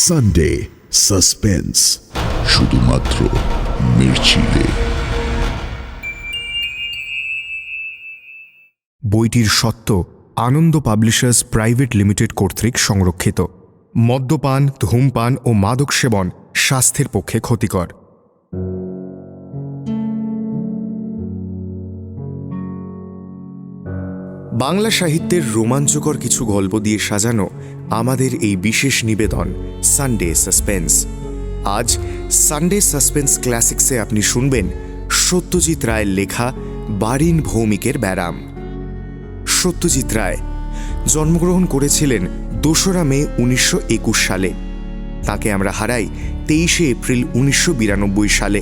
Sunday suspense, শুধুমাত্র মির্চিলে। বইটির স্বত্ব আনন্দ পাবলিশার্স প্রাইভেট লিমিটেড কর্তৃক সংরক্ষিত। মদ্যপান, ধূমপান ও মাদক সেবন স্বাস্থ্যের পক্ষে ক্ষতিকর। বাংলা সাহিত্যের রোমাঞ্চকর কিছু গল্প দিয়ে সাজানো আমাদের এই বিশেষ নিবেদন সানডে সাসপেন্স। আজ সানডে সাসপেন্স ক্লাসিক্সে আপনি শুনবেন সত্যজিৎ রায়ের লেখা বারিন ভৌমিকের ব্যারাম। সত্যজিৎ রায় জন্মগ্রহণ করেছিলেন ২রা মে ১৯২১ সালে। তাকে আমরা হারাই ২৩শে এপ্রিল ১৯৯২ সালে।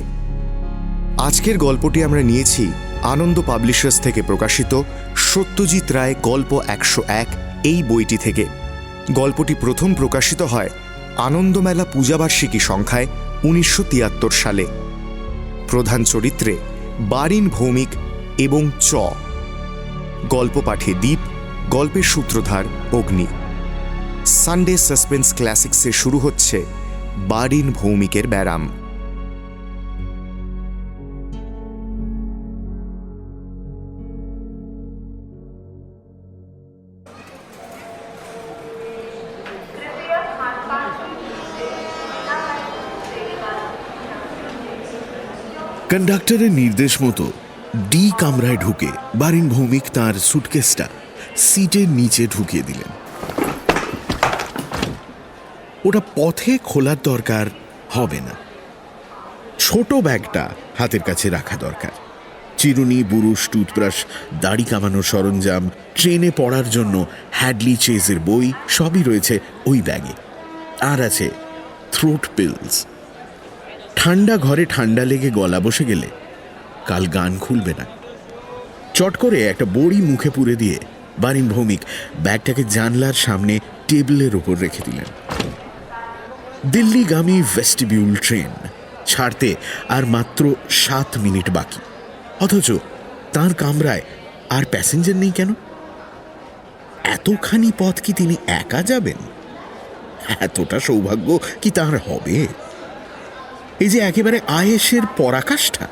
আজকের গল্পটি আমরা নিয়েছি আনন্দ পাবলিশার্স থেকে প্রকাশিত সত্যজিৎ রায় গল্প ১০১ এই বইটি থেকে। গল্পটি প্রথম প্রকাশিত হয় আনন্দমেলা পূজাবার্ষিকী সংখ্যায় ১৯৭৩ সালে। প্রধান চরিত্রে বারিন ভৌমিক এবং চ। গল্প পাঠে দ্বীপ, গল্পের সূত্রধার অগ্নি। সানডে সাসপেন্স ক্লাসিক্সে শুরু হচ্ছে বারিন ভৌমিকের ব্যারাম। কন্ডাক্টরের নির্দেশ মতো ডি কামরায় ঢুকে বারিন ভৌমিক তাঁর সুটকেসটা সিটের নিচে ঢুকিয়ে দিলেন। ওটা পথে খোলার দরকার হবে না, ছোট ব্যাগটা হাতের কাছে রাখা দরকার। চিরুনি, বুরুশ, টুথব্রাশ, দাড়ি কামানোর সরঞ্জাম, ট্রেনে পড়ার জন্য হ্যাডলি চেজের বই সবই রয়েছে ওই ব্যাগে। আর আছে থ্রোট পিলস। ঠান্ডা ঘরে ঠান্ডা লেগে গলা বসে গেলে কাল গান খুলবে না। চট করে একটা বড়ি মুখে পুরে দিয়ে বারিন ভৌমিক ব্যাগটাকে জানলার সামনে টেবিলের ওপর রেখে দিলেন। দিল্লিগামী ভেস্টিবিউল ট্রেন ছাড়তে আর মাত্র ৭ মিনিট বাকি, অথচ তার কামরায় আর প্যাসেঞ্জার নেই কেন? এতখানি পথ কি তিনি একা যাবেন? এতটা সৌভাগ্য কি তার হবে? এই যে একেবারে আয়েশের পরাকাষ্ঠা।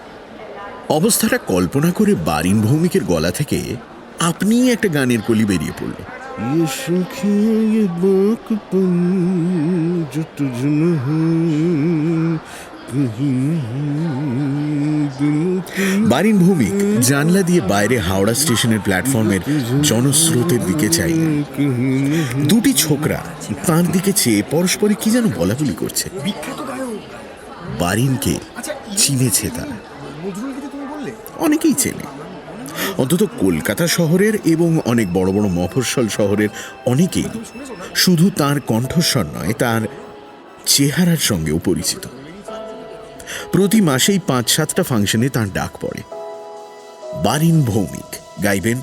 অবস্থাটা কল্পনা করে বারিন ভৌমিকের গলা থেকে আপনিই একটা গানের কলি বেরিয়ে পড়ল। বারিন ভৌমিক জানলা দিয়ে বাইরে হাওড়া স্টেশনের প্ল্যাটফর্মের জনস্রোতের দিকে চাইলেন। দুটি ছোকরা তাঁর দিকে চেয়ে পরস্পরে কি যেন বলাবলি করছে। বারিনকে চিনেছে তারা, অনেকেই চেনে। অন্তত কলকাতা শহরের এবং অনেক বড় বড় মফস্বল শহরের অনেকেই শুধু তার কণ্ঠস্বর নয়, তার চেহারার সঙ্গেও পরিচিত। প্রতি মাসেই ৫-৭টা ফাংশনে তার ডাক পড়ে। বারিন ভৌমিক গাইবেন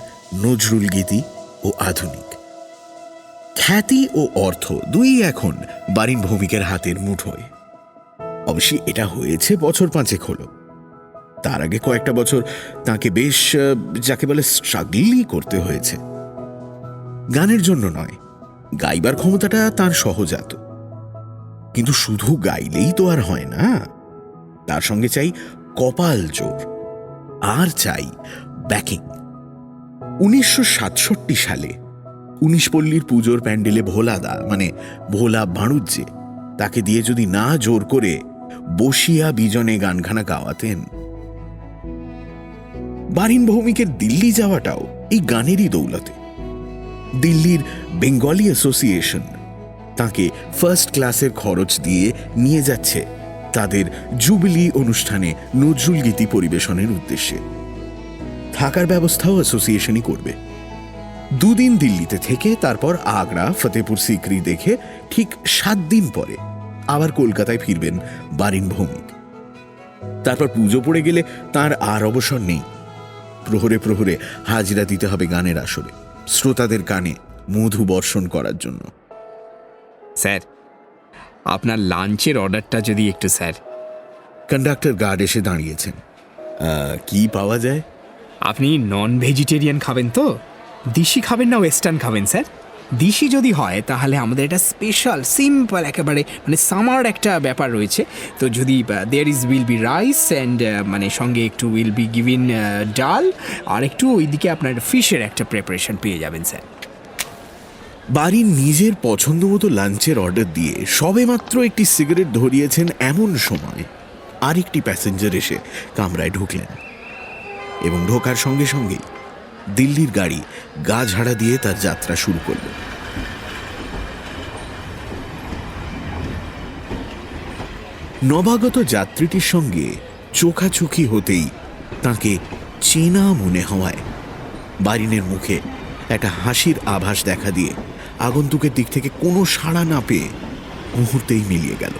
নজরুল গীতি ও আধুনিক। খ্যাতি ও অর্থ দুই এখন বারিন ভৌমিকের হাতের মুঠোয়। অবশ্যই এটা হয়েছে বছর ৫ হলো। তার আগে কয়েকটা বছর তাকে বেশ, যাকে বলে, স্ট্রাগলই করতে হয়েছে। গানের জন্য নয়, গাইবার ক্ষমতাটা তার সহজাত। কিন্তু শুধু গাইলেই তো আর হয় না, তার সঙ্গে চাই কপাল জোর, আর চাই ব্যাকিং। ১৯৬৭ সালে ১৯ পল্লীর পুজোর প্যান্ডেলে ভোলাদা, মানে ভোলা বাণুজ্যে, তাকে দিয়ে যদি না জোর করে বসিয়া বিজনে গানখানা গাওয়াতেন। বারিন ভৌমিকের দিল্লি যাওয়াটাও এই গানেরই দৌলতে। দিল্লির বেঙ্গলি অ্যাসোসিয়েশন তাকে ফার্স্ট ক্লাসের খরচ দিয়ে নিয়ে যাচ্ছে তাদের জুবিলি অনুষ্ঠানে নজরুল গীতি পরিবেশনের উদ্দেশ্যে। থাকার ব্যবস্থাও অ্যাসোসিয়েশনই করবে। ২ দিন দিল্লিতে থেকে তারপর আগ্রা, ফতেপুর সিকরি দেখে ঠিক ৭ দিন পরে আবার কলকাতায় ফিরবেন বারিন ভৌমিক। তারপর পুজো পড়ে গেলে তার আর অবসর নেই। প্রহরে প্রহরে হাজিরা দিতে হবে গানের আসরে, শ্রোতাদের কানে মধু বর্ষণ করার জন্য। স্যার, আপনার লাঞ্চের অর্ডারটা যদি একটু। স্যার, কন্ডাক্টর গার্ড এসে দাঁড়িয়েছেন। কি পাওয়া যায়? আপনি নন ভেজিটেরিয়ান খাবেন তো? দেশি খাবেন না ওয়েস্টার্ন খাবেন স্যার? দিশি যদি হয় তাহলে আমাদের একটা স্পেশাল সিম্পল একেবারে মানে সামার একটা ব্যাপার রয়েছে। তো যদি there will be rise and মানে সঙ্গে একটু উইল বি গিভিন ডাল, আর একটু ওইদিকে আপনার ফিশের একটা প্রিপারেশন পেয়ে যাবেন স্যার। বাড়ির নিজের পছন্দ মতো লাঞ্চের অর্ডার দিয়ে সবেমাত্র একটি সিগারেট ধরিয়েছেন এমন সময় আরেকটি প্যাসেঞ্জার এসে কামরায় ঢুকলেন এবং ঢোকার সঙ্গে সঙ্গেই দিল্লির গাড়ি গা ঝাড়া দিয়ে তার যাত্রা শুরু করল। নবাগত যাত্রীটির সঙ্গে চোখাচোখি হতেই তাকে চেনা মনে হওয়ায় বারিনের মুখে একটা হাসির আভাস দেখা দিয়ে আগন্তুকের দিক থেকে কোনো সাড়া না পেয়ে মুহূর্তেই মিলিয়ে গেল।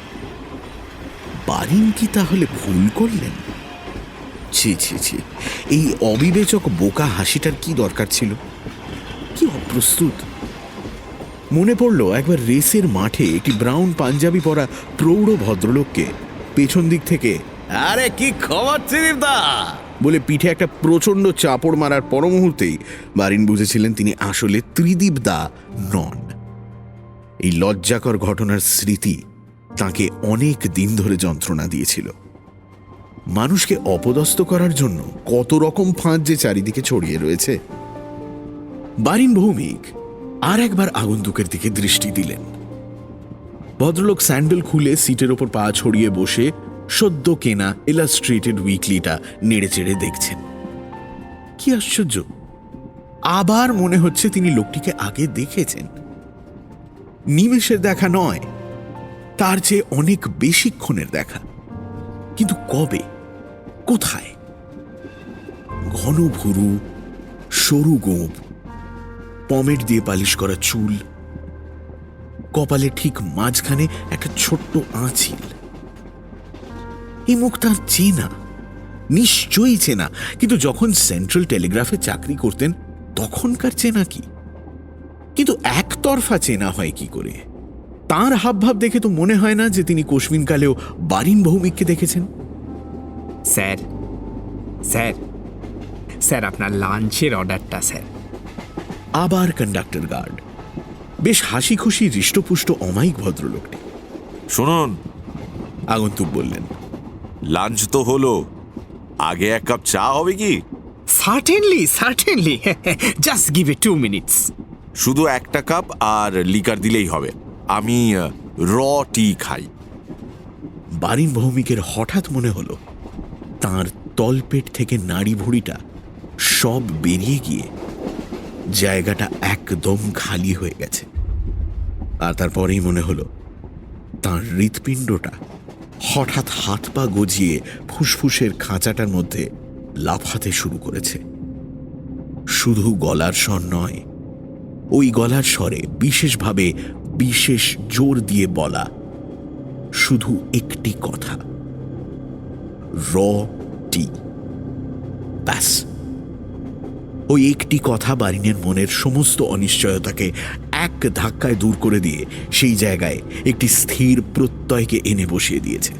বারিন কি তাহলে ভুল করলেন? ছি ছি ছি, এই অবিবেচক বোকা হাসিটার কি দরকার ছিল? কি অপ্রস্তুত! মনে পড়ল একবার রেসের মাঠে একটি ব্রাউন পাঞ্জাবি পরা প্রৌঢ় ভদ্রলোককে পেছন দিক থেকে আরে কি খবর ত্রিদীপদা বলে পিঠে একটা প্রচণ্ড চাপড় মারার পর মুহূর্তেই বারিন বুঝেছিলেন তিনি আসলে ত্রিদীপদা নন। এই লজ্জাকর ঘটনার স্মৃতি তাকে অনেক দিন ধরে যন্ত্রণা দিয়েছিল। মানুষকে অপদস্থ করার জন্য কত রকম ফাঁদ যে চারিদিকে ছড়িয়ে রয়েছে। বারিন ভৌমিক আর একবার আগন্তুকের দিকে দৃষ্টি দিলেন। ভদ্রলোক স্যান্ডেল খুলে সিটের ওপর পা ছড়িয়ে বসে সদ্য কেনা ইলাস্ট্রেটেড উইকলিটা নেড়ে চেড়ে দেখছেন। কি আশ্চর্য, আবার মনে হচ্ছে তিনি লোকটিকে আগে দেখেছেন। নিমেষের দেখা নয়, তার চেয়ে অনেক বেশিক্ষণের দেখা। কিন্তু কবে, কোথায়? ঘন ভুরু, সরু গোঁপ, পমেট দিয়ে পালিশ করা চুল, কপালে ঠিক মাঝখানে একটা ছোট্ট আঁচিল। এই মুখ তার চেনা, নিশ্চয়ই চেনা, কিন্তু যখন সেন্ট্রাল টেলিগ্রাফে চাকরি করতেন তখনকার চেনা কি? কিন্তু একতরফা চেনা হয় কি করে? তাঁর হাবভাব দেখে তো মনে হয় না যে তিনি কোশমিনকালেও বারিন ভৌমিককে দেখেছেন। স্যার স্যার স্যার আপনার লাঞ্চের অর্ডারটা স্যার। আবার কন্ডাক্টর গার্ড, বেশ হাসি খুশি হৃষ্টপুষ্ট অমায়িক ভদ্রলোকটি। শুনুন, আগন্তুক বললেন, লাঞ্চ তো হলো, আগে এক কাপ চা হবে কি? Certainly certainly, just give it 2 minutes. শুধু একটা কাপ আর লিকার দিলেই হবে। আমি র টি খাই। বারিন ভৌমিকের হঠাৎ মনে হলো তাঁর তলপেট থেকে নাড়ি ভুঁড়িটা সব বেরিয়ে গিয়ে জায়গাটা একদম খালি হয়ে গেছে। আর তারপরেই মনে হলো তাঁর হৃৎপিণ্ডটা হঠাৎ হাত পা গজিয়ে ফুসফুসের খাঁচাটার মধ্যে লাফাতে শুরু করেছে। শুধু গলার স্বর নয়, ওই গলার স্বরে বিশেষভাবে বিশেষ জোর দিয়ে বলা শুধু একটি কথা, র টি। ব্যাস, ওই একটি কথা বারিনের মনের সমস্ত অনিশ্চয়তাকে এক ধাক্কায় দূর করে দিয়ে সেই জায়গায় একটি স্থির প্রত্যয়কে এনে বসিয়ে দিয়েছে।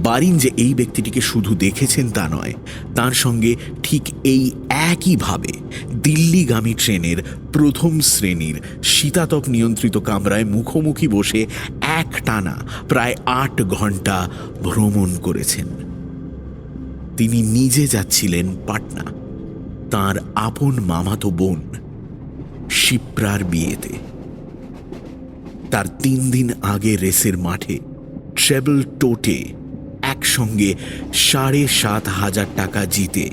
বারিন যে এই ব্যক্তিটিকে শুধু দেখেছেন তা নয়, তার সঙ্গে ঠিক এই একইভাবে দিল্লিগামী ট্রেনের প্রথম শ্রেণীর শীতাতপ নিয়ন্ত্রিত কামরায় মুখোমুখি বসে একটানা প্রায় 8 ঘন্টা ভ্রমণ করেছেন। তিনি নিজে যাচ্ছিলেন পাটনা, তাঁর আপন মামাতো বোন শিপ্রার বিয়েতে। তার 3 দিন আগে রেসের মাঠে ট্রেবল টোটে একসঙ্গে 7,500 টাকা জিতে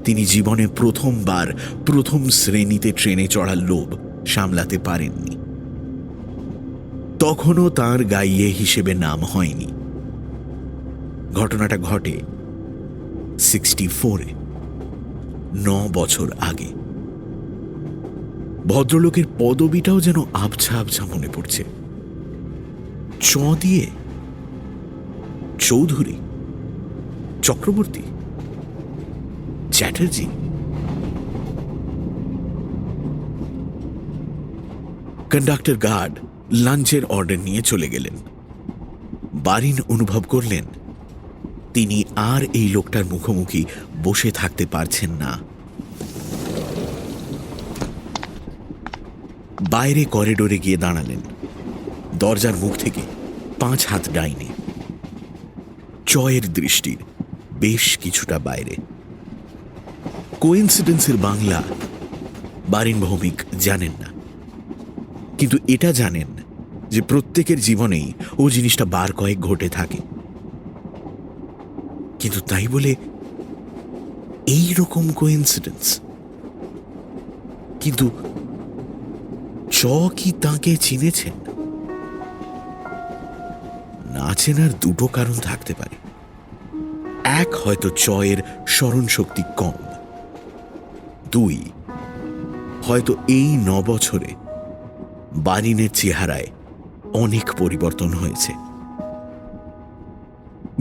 তিনি জীবনে প্রথমবার প্রথম শ্রেণীতে ট্রেনে চড়ার লোভ সামলাতে পারেননি। তখনও তাঁর গাইয়ে হিসেবে নাম হয়নি। ঘটনাটা ঘটে 64-এ, 9 বছর আগে। ভদ্রলোকের পদবিটাও যেন আবছা আবছা মনে পড়ছে। চ দিয়ে চৌধুরী, চক্রবর্তী, চ্যাটার্জি। কন্ডাক্টর গার্ড লাঞ্চের অর্ডার নিয়ে চলে গেলেন। বারিন অনুভব করলেন তিনি আর এই লোকটার মুখোমুখি বসে থাকতে পারছেন না। বাইরে করিডোরে গিয়ে দাঁড়ালেন, দরজার মুখ থেকে 5 হাত ডাইনে। চয়ের দৃষ্টির বেশ কিছুটা বাইরে। কোইন্সিডেন্সের বাংলা বারিন ভৌমিক জানেন না, কিন্তু এটা জানেন যে প্রত্যেকের জীবনেই ও জিনিসটা বার কয়েক ঘটে থাকে। কিন্তু তাই বলে এই রকম কোইন্সিডেন্স? কিন্তু চ কি তাকে চিনেছেন? না চেনার দুটো কারণ থাকতে পারে। এক, হয়তো চয়ের স্মরণ শক্তি কম। 2, হয়তো এই 9 বছরে বারিনের চেহারায় অনেক পরিবর্তন হয়েছে।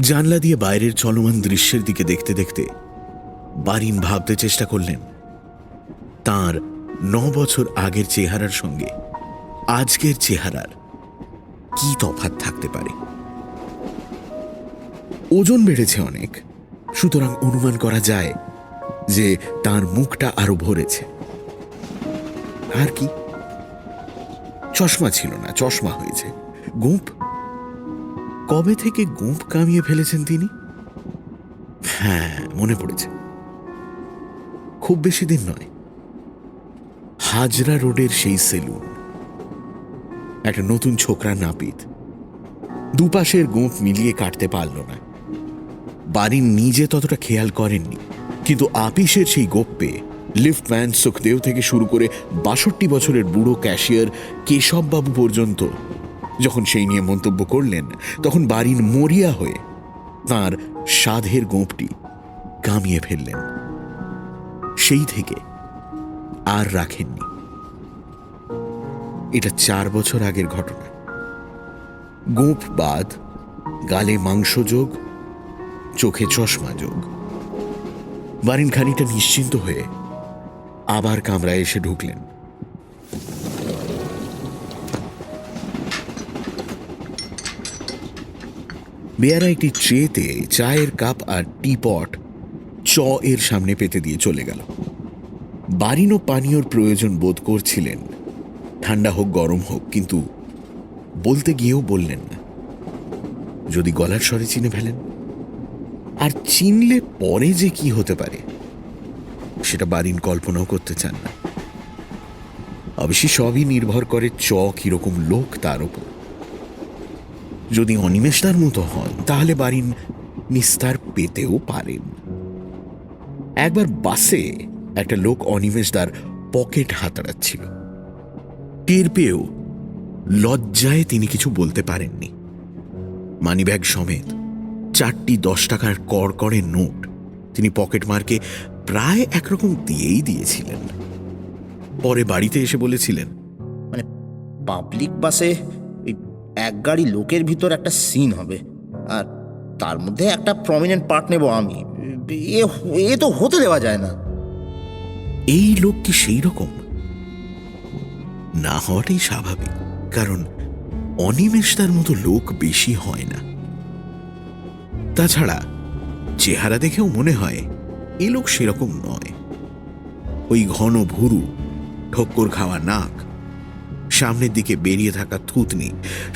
জানলা দিয়ে বাইরের চলমান দৃশ্যের দিকে দেখতে দেখতে বারিন ভাবতে চেষ্টা করলেন তার 9 বছর আগের চেহারার সঙ্গে আজকের চেহারার কি তফাৎ থাকতে পারে। ওজন বেড়েছে অনেক, সুতরাং অনুমান করা যায় যে তার মুখটা আরো ভরেছে। আর কি, চশমা ছিল না, চশমা হয়েছে। গোঁপ, কবে থেকে গোঁপ কামিয়ে ফেলেছেন তিনি? হ্যাঁ, মনে পড়েছে, খুব বেশি দিন নয়। হাজরা রোডের সেই সেলুন, একটা নতুন ছোকরা নাপিত দুপাশের গোঁপ মিলিয়ে কাটতে পারল না। বারিন নিজে ততটা খেয়াল করেননি, কিন্তু আপিসের সেই গোপ্পে লিফটম্যান সুখদেও থেকে শুরু করে 62 বছরের বুড়ো ক্যাশিয়ার কেশববাবু পর্যন্ত যখন সেই নিয়ে মন্তব্য করলেন, তখন বারিন মরিয়া হয়ে তাঁর সাধের গোঁপটি কামিয়ে ফেললেন। সেই থেকে আর রাখেননি। এটা 4 বছর আগের ঘটনা। গোঁপ বাদ, গালে মাংস যোগ, চোখে চশমা যোগ। বারিন খানিকটা নিশ্চিন্ত হয়ে আবার কামরায় এসে ঢুকলেন। বেয়ারা একটি ট্রেতে চায়ের কাপ আর টিপট চ এর সামনে পেতে দিয়ে চলে গেল। বারিনও পানীয়র প্রয়োজন বোধ করছিলেন, ঠান্ডা হোক গরম হোক, কিন্তু বলতে গিয়েও বললেন না। যদি গলার স্বরে চিনে ফেলেন, আর চিনলে পরে যে কি হতে পারে সেটা বারিন কল্পনাও করতে চান না। অবশ্যই সবই নির্ভর করে চ কিরকম লোক তার উপর। যদি অনিমেষদার মতো হন তাহলে বারিন নিস্তার পেতেও পারেন। একবার বাসে একটা লোক অনিমেষদার পকেট হাতাড়াচ্ছিল। টের পেয়েও লজ্জায় তিনি কিছু বলতে পারেননি। মানিব্যাগ সমেত 4টি 10 টাকার কড়কড়ে নোট তিনি পকেট মারকে প্রায় একরকম দিয়েই দিয়েছিলেন। পরে বাড়িতে এসে বলেছিলেন, মানে পাবলিক বাসে এক গাড়ি লোকের ভিতর একটা সিন হবে, আর তার মধ্যে একটা প্রমিনেন্ট পার্ট নেব আমি। এ তো হতে দেওয়া যায় না। এই লোক কি সেই রকম? না হওয়াটাই স্বাভাবিক, কারণ অনিমেষদার মতো লোক বেশি হয় না। তাছাড়া চেহারা দেখেও মনে হয় এ লোক সেরকম নয়। ওই ঘন ভুরু, ঠক্কর খাওয়া নাক, সামনের দিকে বেরিয়ে থাকা থুতনি,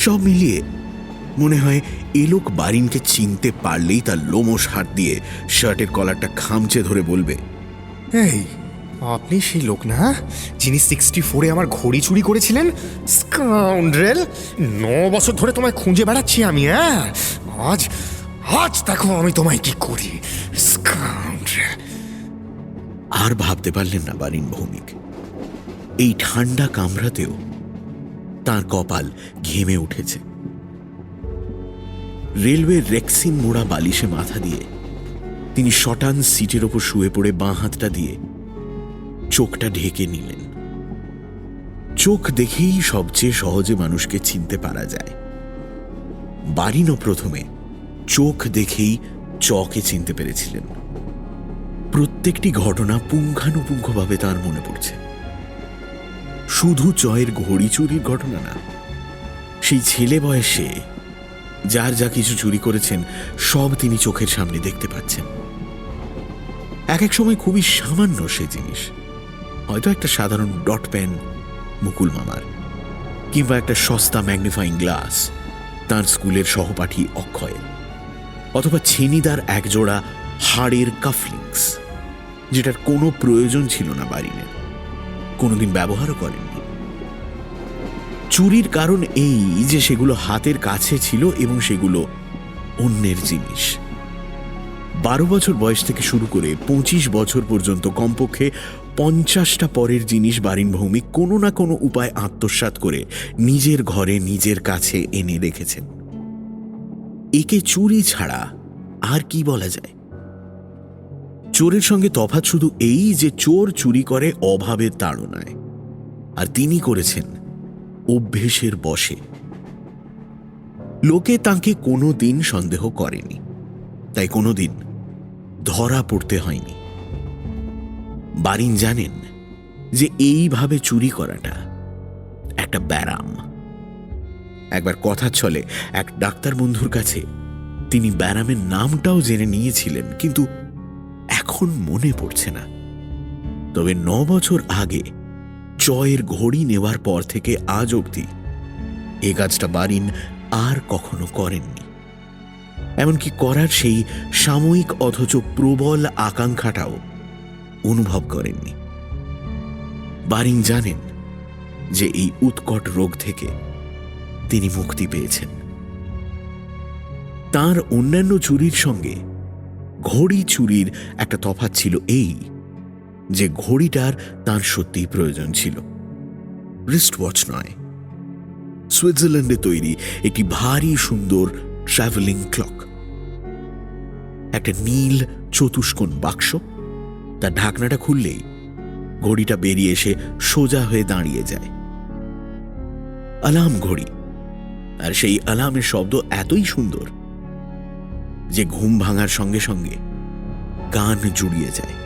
সব মিলিয়ে মনে হয় এ লোক বারিনকে চিনতে পারলেই তার লোমশ হাত দিয়ে শার্টের কলারটা খামচে ধরে বলবে, এই আপনি সেই লোক না যিনি 64-এ আমার ঘড়ি চুরি করেছিলেন? স্কাউন্ড্রেল, 9 বছর ধরে তোমায় খুঁজে বেড়াচ্ছি আমি। হ্যাঁ, আজ আজ দেখো আমি তোমায় কি করি, স্কাউন্ড্রেল। আর ভাবতে পারলেন না বারিন ভৌমিক। এই ঠান্ডা কামরাতেও তার কপাল ঘেমে উঠেছে। রেলওয়ে রেক্সিন মোড়া বালিশে মাথা দিয়ে তিনি শটান সিটের ওপর শুয়ে পড়ে বাঁ হাতটা দিয়ে চোখটা ঢেকে নিলেন। চোখ দেখেই সবচেয়ে সহজে মানুষকে চিনতে পারা যায়। বারিনও প্রথমে চোখ দেখেই চকে চিনতে পেরেছিলেন। প্রত্যেকটি ঘটনা পুঙ্খানুপুঙ্খভাবে তার মনে পড়ছে। শুধু চয়ের ঘড়ি চুরির ঘটনা না, সেই ছেলে বয়সে যার যা কিছু চুরি করেছেন সব তিনি চোখের সামনে দেখতে পাচ্ছেন। এক এক সময় খুবই সামান্য সে জিনিস, হয়তো একটা সাধারণ ডট পেন মুকুল মামার, কিংবা একটা সস্তা ম্যাগনিফাইং গ্লাস তার স্কুলের সহপাঠী অক্ষয়ের, অথবা ছেনিদার একজোড়া হাড়ের কাফলিংস, যেটার কোনো প্রয়োজন ছিল না বারিনের, কোনোদিন ব্যবহারও করেননি। চুরির কারণ এই যে সেগুলো হাতের কাছে ছিল এবং সেগুলো অন্যের জিনিস। 12 বছর বয়স থেকে শুরু করে 25 বছর পর্যন্ত কমপক্ষে 50টা পরের জিনিস বারিন ভৌমিক কোনো না কোনো উপায় আত্মসাৎ করে নিজের ঘরে নিজের কাছে এনে রেখেছেন। একে চুরি ছাড়া আর কি বলা যায়? চোরের সঙ্গে তফাৎ শুধু এই যে চোর চুরি করে অভাবের তাড়নায়, আর তিনি করেছেন অভ্যেসের বশে। লোকে তাঁকে কোনো দিন সন্দেহ করেনি, তাই কোনোদিন ধরা পড়তে হয়নি। বারিন জানেন যে এইভাবে চুরি করাটা একটা ব্যারাম। একবার কথা চলে এক ডাক্তার বন্ধুর কাছে তিনি ব্যারামের নামটাও জেনে নিয়েছিলেন, কিন্তু এখন মনে পড়ছে না। তবে 9 বছর আগে চয়ের ঘড়ি নেওয়ার পর থেকে আজ অবধি এ কাজটা বারিন আর কখনো করেননি। এমনকি করার সেই সাময়িক অথচ প্রবল আকাঙ্ক্ষাটাও অনুভব করেননি। বারিন জানেন যে এই উৎকট রোগ থেকে তিনি মুক্তি পেয়েছেন। তার অন্যান্য চুরির সঙ্গে ঘড়ি চুরির একটা তফাৎ ছিল এই যে ঘড়িটার তার সত্যিই প্রয়োজন ছিল। রিস্ট ওয়াচ নয়, সুইজারল্যান্ডে তৈরি একটি ভারী সুন্দর ট্রাভেলিং ক্লক। একটা নীল চতুষ্কোণ বাক্স, তার ঢাকনাটা খুললেই ঘড়িটা বেরিয়ে এসে সোজা হয়ে দাঁড়িয়ে যায়। অ্যালার্ম ঘড়ি, আর সেই অ্যালার্মের শব্দ এতই সুন্দর যে ঘুম ভাঙার সঙ্গে সঙ্গে কান জুড়িয়ে যায়।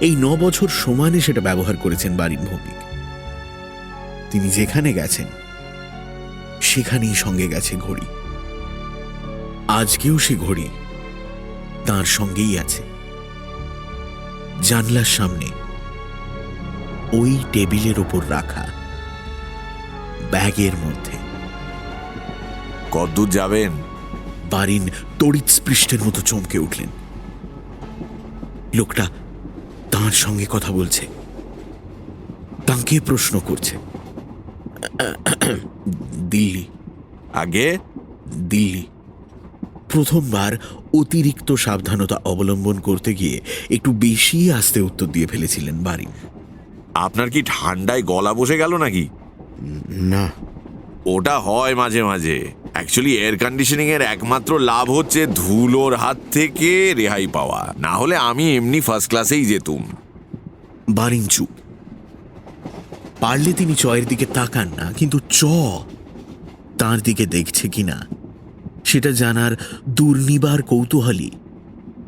এই 9 বছর সমানে সেটা ব্যবহার করেছেন বারিন ভৌমিক। তিনি যেখানে গেছেন সেখানেই সঙ্গে গেছে ঘড়ি। আজকেও সে ঘড়ি তার সঙ্গেই আছে, জানলার সামনে ওই টেবিলের ওপর রাখা ব্যাগের মধ্যে। কতদূর যাবেন? বারিন তড়িৎ স্পৃষ্টের মতো চমকে উঠলেন। লোকটা তাঁর সঙ্গে কথা বলছে, তাঁকে প্রশ্ন করছে। দিল্লি। আগে দিল্লি। প্রথমবার অতিরিক্ত সাবধানতা অবলম্বন করতে গিয়ে একটু বেশি আস্তে উত্তর দিয়ে ফেলেছিলেন বারিন। আপনার কি ঠান্ডায় গলা বসে গেল নাকি? না। ওটা হয় মাঝে মাঝে। অ্যাকচুয়ালি এয়ার কন্ডিশনিং এর একমাত্র লাভ হচ্ছে ধুলোর হাত থেকে রেহাই পাওয়া, না হলে আমি এমনি ফার্স্ট ক্লাসেই যেতুম। বারিন চুপ। পারলে তিনি চয়ের দিকে তাকান না, কিন্তু তার দিকে দেখছে কিনা সেটা জানার দুর্নিবার কৌতূহলী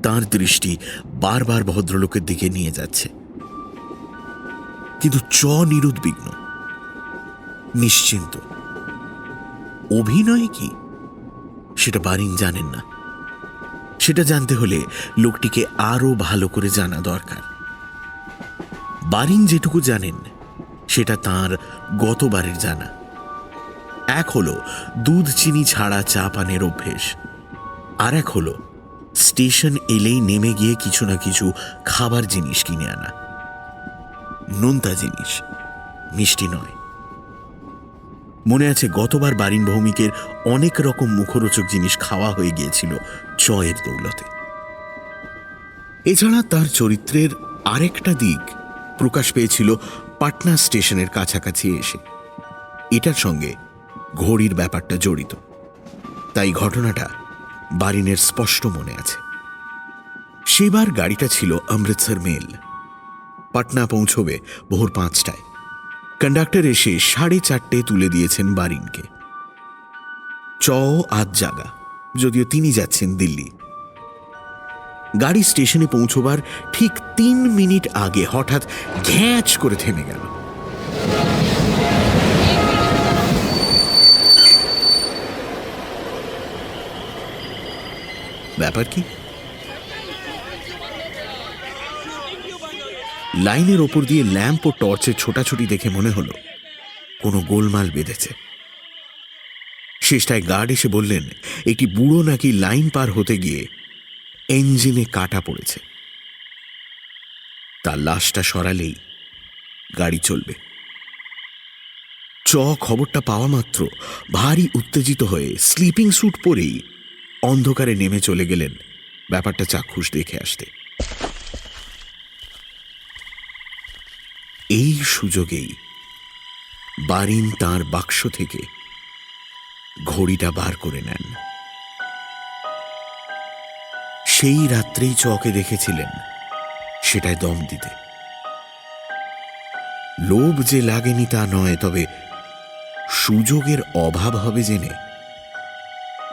তার দৃষ্টি বারবার ভদ্রলোকের দিকে নিয়ে যাচ্ছে। কিন্তু নিরুদ্বিগ্ন, নিশ্চিন্ত। অভিনয় কি সেটা বারিন জানেন না। সেটা জানতে হলে লোকটিকে আরো ভালো করে জানা দরকার। বারিন যেটুকু জানেন সেটা তার গতবারের জানা। এক হলো দুধ চিনি ছাড়া চা পানের অভ্যেস, আর এক হলো স্টেশন এলেই নেমে গিয়ে কিছু না কিছু খাবার জিনিস কিনে আনা। নোনতা জিনিস, মিষ্টি নয়। মনে আছে গতবার বারিন ভৌমিকের অনেক রকম মুখরোচক জিনিস খাওয়া হয়ে গিয়েছিল চয়ের দৌলতে। এছাড়া তার চরিত্রের আরেকটা দিক প্রকাশ পেয়েছিল পাটনা স্টেশনের কাছাকাছি এসে। এটার সঙ্গে ঘড়ির ব্যাপারটা জড়িত, তাই ঘটনাটা বারিনের স্পষ্ট মনে আছে। সেবার গাড়িটা ছিল অমৃতসর মেল। পাটনা পৌঁছবে ভোর 5টায়। কন্ডাক্টর এসে 4:30 তুলে দিয়েছেন বারিনকে। আজ জাগা, যদিও তিনি যাচ্ছেন দিল্লি। গাড়ি স্টেশনে পৌঁছবার ঠিক 3 মিনিট আগে হঠাৎ ঘ্যাঁচ করে থেমে গেল। ব্যাপার কি? লাইনের ওপর দিয়ে ল্যাম্প ও টর্চের ছোটাছুটি দেখে মনে হলো কোনো গোলমাল বেঁধেছে। শেষটায় গার্ড এসে বললেন একটি বুড়ো নাকি লাইন পার হতে গিয়ে ইঞ্জিনে কাটা পড়েছে, তার লাশটা সরালেই গাড়ি চলবে। খবরটা পাওয়া মাত্র ভারী উত্তেজিত হয়ে স্লিপিং স্যুট পরেই অন্ধকারে নেমে চলে গেলেন ব্যাপারটা চাক্ষুষ দেখে আসতে। এই সুযোগেই বারিন তার বাক্স থেকে ঘড়িটা বার করে নেন। সেই রাত্রেই চকে দেখেছিলেন সেটায় দম দিতে। লোভ যে লাগেনি তা নয়, তবে সুযোগের অভাব হবে জেনে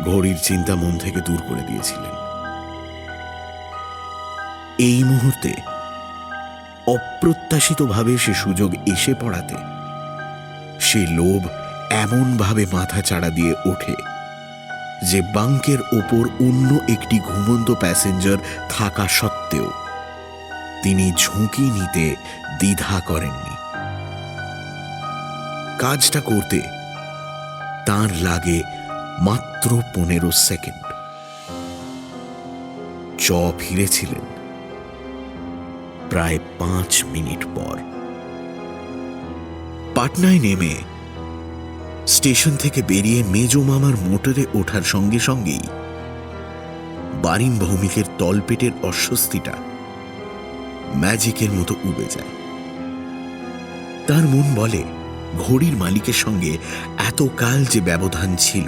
ঘড়ির চিন্তা মন থেকে দূর করে দিয়েছিলেন। এই মুহূর্তে অপ্রত্যাশিতভাবে সে সুযোগ এসে পড়াতে সে লোভ এমনভাবে মাথা চাড়া দিয়ে ওঠে যে বাঙ্কের ওপর অন্য একটি ঘুমন্ত প্যাসেঞ্জার থাকা সত্ত্বেও তিনি ঝুঁকি নিতে দ্বিধা করেননি। কাজটা করতে তার লাগে মাত্র 15 সেকেন্ড। ফিরেছিলেন প্রায় 5 মিনিট পর। পাটনায় নেমে স্টেশন থেকে বেরিয়ে মেজো মামার মোটরে ওঠার সঙ্গে সঙ্গেই বারিন ভৌমিকের তলপেটের অস্বস্তিটা ম্যাজিকের মতো উবে যায়। তার মন বলে ঘড়ির মালিকের সঙ্গে এতকাল যে ব্যবধান ছিল,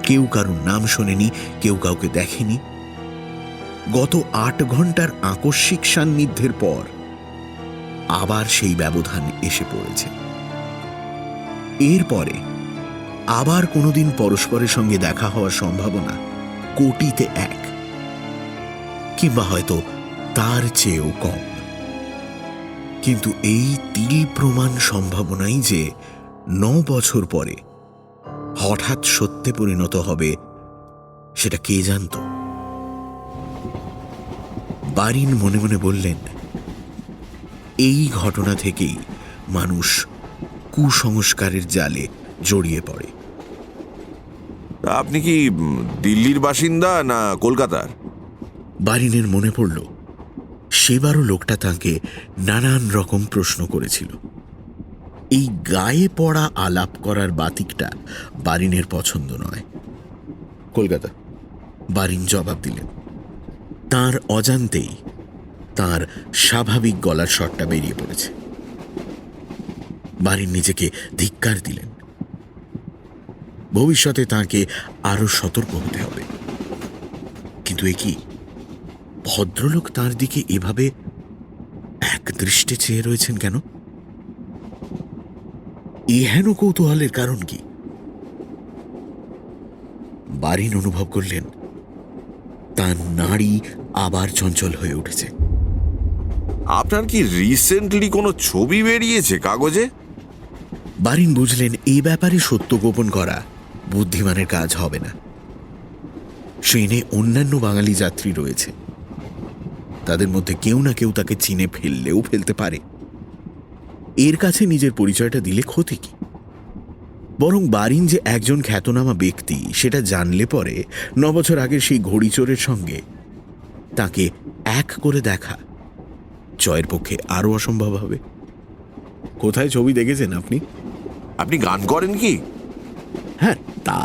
কেউ কারুর নাম শোনেনি, কেউ কাউকে দেখেনি। গত 8 ঘন্টার আকস্মিক সান্নিধ্যের পর আবার সেই ব্যবধান এসে পড়েছে। এরপরে আবার কোনোদিন পরস্পরের সঙ্গে দেখা হওয়ার সম্ভাবনা কোটিতে 1, কিংবা হয়তো তার চেয়েও কম। কিন্তু এই তিল প্রমাণ সম্ভাবনাই যে 9 বছর পরে হঠাৎ সত্যে পরিণত হবে সেটা কে জানত? বারিন মনে মনে বললেন, এই ঘটনা থেকেই মানুষ কুসংস্কারের জালে জড়িয়ে পড়ে। আপনি কি দিল্লির বাসিন্দা না কলকাতার? বারিনের মনে পড়ল সেবারও লোকটা তাকে নানান রকম প্রশ্ন করেছিল। এই গায়ে পড়া আলাপ করার বাতিকটা বারিনের পছন্দ নয়। কলকাতা, বারিন জবাব দিলেন। তার অজান্তেই তার স্বাভাবিক গলার স্বরটা বেরিয়ে পড়েছে। বারিন নিজেকে ধিক্কার দিলেন। ভবিষ্যতে তাকে আরো সতর্ক হতে হবে। কিন্তু এ কি, ভদ্রলোক তার দিকে এভাবে এক দৃষ্টে চেয়ে রয়েছেন কেন? এহেন কৌতূহলের কারণ কি? বারিন অনুভব করলেন তার নাড়ি আবার চঞ্চল হয়ে উঠেছে। আপনার কি রিসেন্টলি কোনো ছবি বেরিয়েছে কাগজে? বারিন বুঝলেন এই ব্যাপারে সত্য গোপন করা বুদ্ধিমানের কাজ হবে না। ট্রেনে অন্যান্য বাঙালি যাত্রী রয়েছে, তাদের মধ্যে কেউ না কেউ তাকে চিনে ফেললেও ফেলতে পারে। এর কাছে নিজের পরিচয়টা দিলে ক্ষতি কি? বরং বারিন যে একজন খ্যাতনামা ব্যক্তি সেটা জানলে পরে 9 বছর আগের সেই ঘড়িচোরের সঙ্গে তাকে এক করে দেখা জয়ের পক্ষে আরো অসম্ভব হবে। কোথায় ছবি দেখেছেন আপনি? আপনি গান করেন কি? হ্যাঁ, তা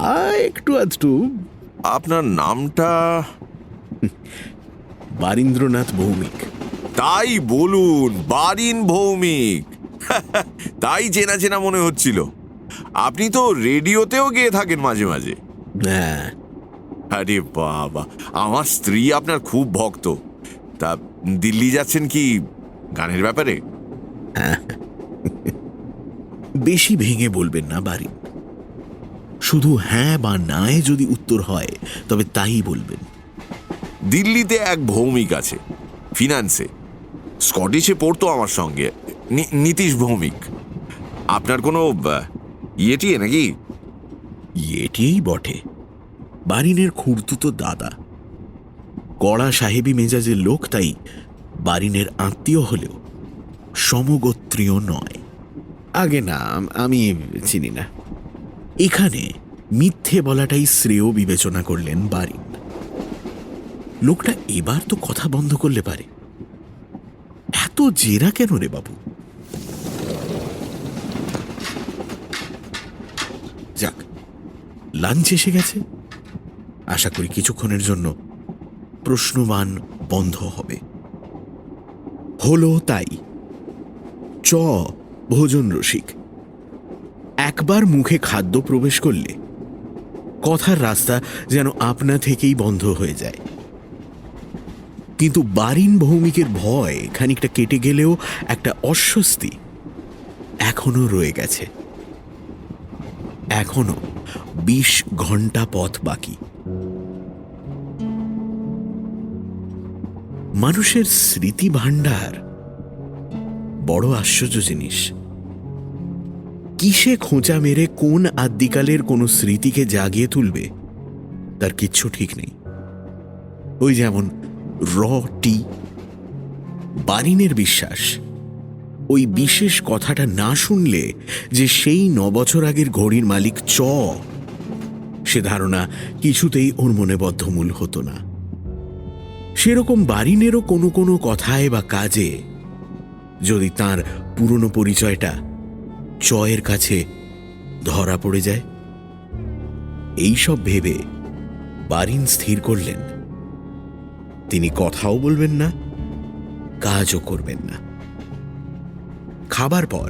একটু আধটু। আপনার নামটা? বারীন্দ্রনাথ ভৌমিক। তাই বলুন, বারিন ভৌমিক। তাই চেনা চেনা মনে হচ্ছিল। আপনি তো রেডিওতেও গিয়ে থাকেন মাঝে মাঝে। হ্যাঁ। আরে বাবা, আমার স্ত্রী আপনার খুব ভক্ত। তা দিল্লি যাচ্ছেন কি গানের ব্যাপারে? বেশি ভেঙে বলবেন না বারিন। শুধু হ্যাঁ বা নায় যদি উত্তর হয় তবে তাই বলবেন। দিল্লিতে এক ভৌমিক আছে, ফিনান্সে, স্কটিশে পড়তো আমার সঙ্গে, নীতিশ ভৌমিক। আপনার কোনো ইয়েটিয়ে নাকি? ইয়েটিই বটে। বারিনের খুড়তুতো দাদা। কড়া সাহেবী মেজাজের লোক, তাই বারিনের আত্মীয় হলেও সমগোত্রীয় নয়। আগে না, আমি চিনি না। এখানে মিথ্যে বলাটাই শ্রেয় বিবেচনা করলেন বারিন। লোকটা এবার তো কথা বন্ধ করলে পারে। এত জেরা কেন রে বাবু? যাক, লাঞ্চ এসে গেছে। আশা করি কিছুক্ষণের জন্য প্রশ্নবান বন্ধ হবে। হলো তাই। চ ভোজন রসিক। একবার মুখে খাদ্য প্রবেশ করলে কথার রাস্তা যেন আপনা থেকেই বন্ধ হয়ে যায়। কিন্তু বারিন ভৌমিকের ভয় খানিকটা কেটে গেলেও একটা অস্বস্তি এখনো রয়ে গেছে। এখনো 20 ঘন্টা পথ বাকি। মানুষের স্মৃতি ভাণ্ডার বড় আশ্চর্য জিনিস। কিসে খোঁচা মেরে কোন আদ্যিকালের কোনো স্মৃতিকে জাগিয়ে তুলবে তার কিচ্ছু ঠিক নেই। ওই যেমন র টি। বারিনের বিশ্বাস, ওই বিশেষ কথাটা না শুনলে যে সেই 9 বছর আগের ঘড়ির মালিক চ, সে ধারণা কিছুতেই ওর মনে বদ্ধমূল হতো না। সেরকম বারিনেরও কোনো কোনো কথায় বা কাজে যদি তার পুরনো পরিচয়টা চয়ের কাছে ধরা পড়ে যায়, এইসব ভেবে বারিন স্থির করলেন তিনি কথাও বলবেন না, কাজও করবেন না। খাবার পর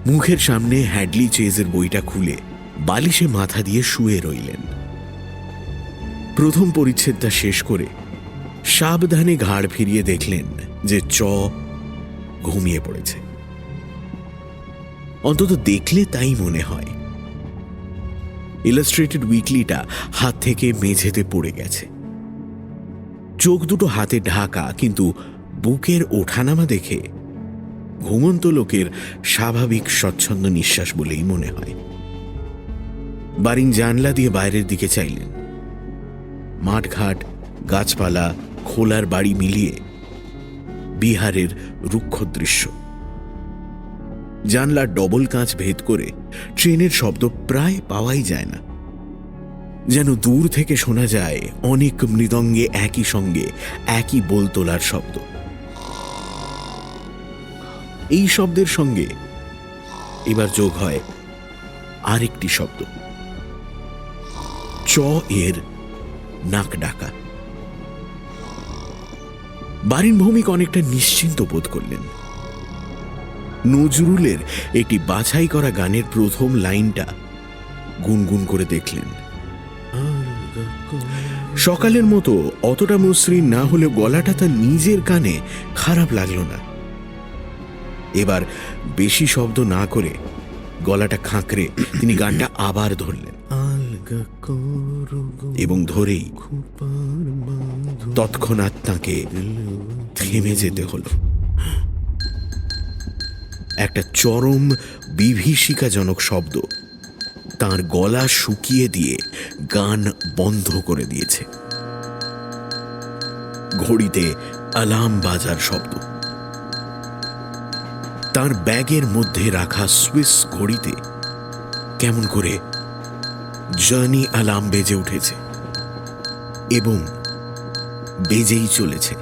মুখের সামনে হ্যাডলি চেজের বইটা খুলে বালিশে মাথা দিয়ে শুয়ে রইলেন। প্রথম পরিচ্ছেদটা শেষ করে সাবধানে ঘাড় ফিরিয়ে দেখলেন যে চ ঘুমিয়ে পড়েছে। অন্তত দেখলে তাই মনে হয়। ইলাস্ট্রেটেড উইকলিটা হাত থেকে মেঝেতে পড়ে গেছে। চোখ দুটো হাতে ঢাকা, কিন্তু বুকের ওঠানামা দেখে ঘুমন্ত লোকের স্বাভাবিক স্বচ্ছন্দ নিঃশ্বাস বলেই মনে হয়। বারিন জানলা দিয়ে বাইরের দিকে চাইলেন। মাঠঘাট, গাছপালা, খোলার বাড়ি মিলিয়ে বিহারের রুক্ষ দৃশ্য। জানলার ডবল কাঁচ ভেদ করে ট্রেনের শব্দ প্রায় পাওয়াই যায় না। যেন দূর থেকে শোনা যায় অনেক মৃদঙ্গে একই সঙ্গে একই বোল তোলার শব্দ। এই শব্দের সঙ্গে এবার যোগ হয় আরেকটি শব্দ, চ এর নাক ডাকা। বারিন ভৌমিক অনেকটা নিশ্চিন্ত বোধ করলেন। নজরুলের একটি বাছাই করা গানের প্রথম লাইনটা গুনগুন করে দেখলেন। সকালের মতো অতটা মসৃণ না হলেও গলাটা তার নিজের কানে খারাপ লাগলো না। এবার বেশি শব্দ না করে গলাটা খাঁকড়ে তিনি গানটা আবার ধরলেন, এবং ধরেই তৎক্ষণাৎ তাঁকে থেমে যেতে হলো। একটা চরম বিভীষিকাজনক শব্দ তার গলা শুকিয়ে দিয়ে গান বন্ধ করে দিয়েছে। ঘড়িতে অ্যালার্ম বাজার শব্দ। তার ব্যাগের মধ্যে রাখা সুইস ঘড়িতে কেমন করে জার্নি অ্যালার্ম বেজে উঠেছে এবং বেজেই চলেছে।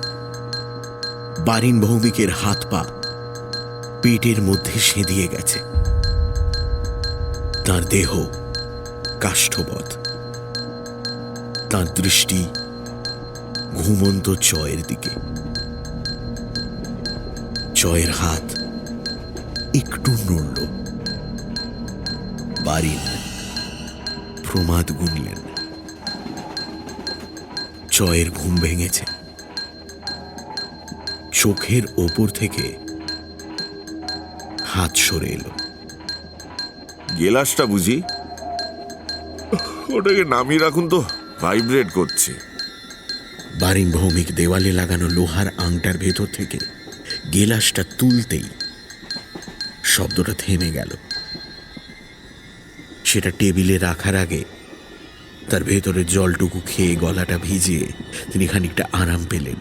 বারিন ভৌমিকের হাত পা পেটের মধ্যে সেঁধিয়ে গেছে। তার দেহ কাষ্ঠবৎ। তার দৃষ্টি ঘুমন্ত চয়ের দিকে। চয়ের হাত একটু নড়ল। বারিন প্রমাদ গুনলেন। চয়ের ঘুম ভেঙেছে। চোখের ওপর থেকে হাত সরে এলো। গেলাসটা বুঝি? ওটাকে নামিয়ে রাখুন তো, ভাইব্রেট করছে। বারিন ভৌমিক দেওয়ালে লাগানো লোহার আংটার ভেতর থেকে গেলাসটা তুলতেই শব্দটা থেমে গেল। সেটা টেবিলে রাখার আগে তার ভেতরে জলটুকু খেয়ে গলাটা ভিজিয়ে তিনি খানিকটা আরাম পেলেন।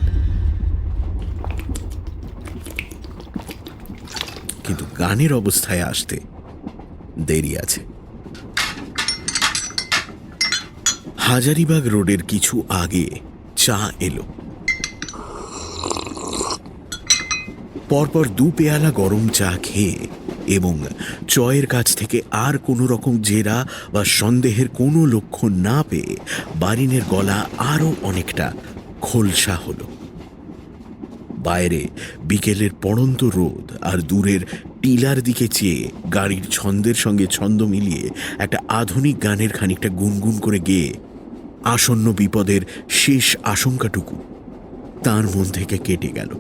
কিন্তু গানের অবস্থায় আসতে দেরি আছে। হাজারিবাগ রোডের কিছু আগে চা এলো। পরপর 2 পেয়ালা গরম চা খেয়ে এবং চয়ের কাছ থেকে আর কোনো রকম জেরা বা সন্দেহের কোনো লক্ষণ না পেয়ে বারিনের গলা আরও অনেকটা খোলসা হলো। বাইরে বিকেলের পড়ন্ত রোদ আর দূরের টিলার দিকে চেয়ে গাড়ির ছন্দের সঙ্গে ছন্দ মিলিয়ে একটা আধুনিক গানের খানিকটা গুনগুন করে গেয়ে আসন্ন বিপদের শেষ আশঙ্কাটুকু তার মন থেকে কেটে গেল।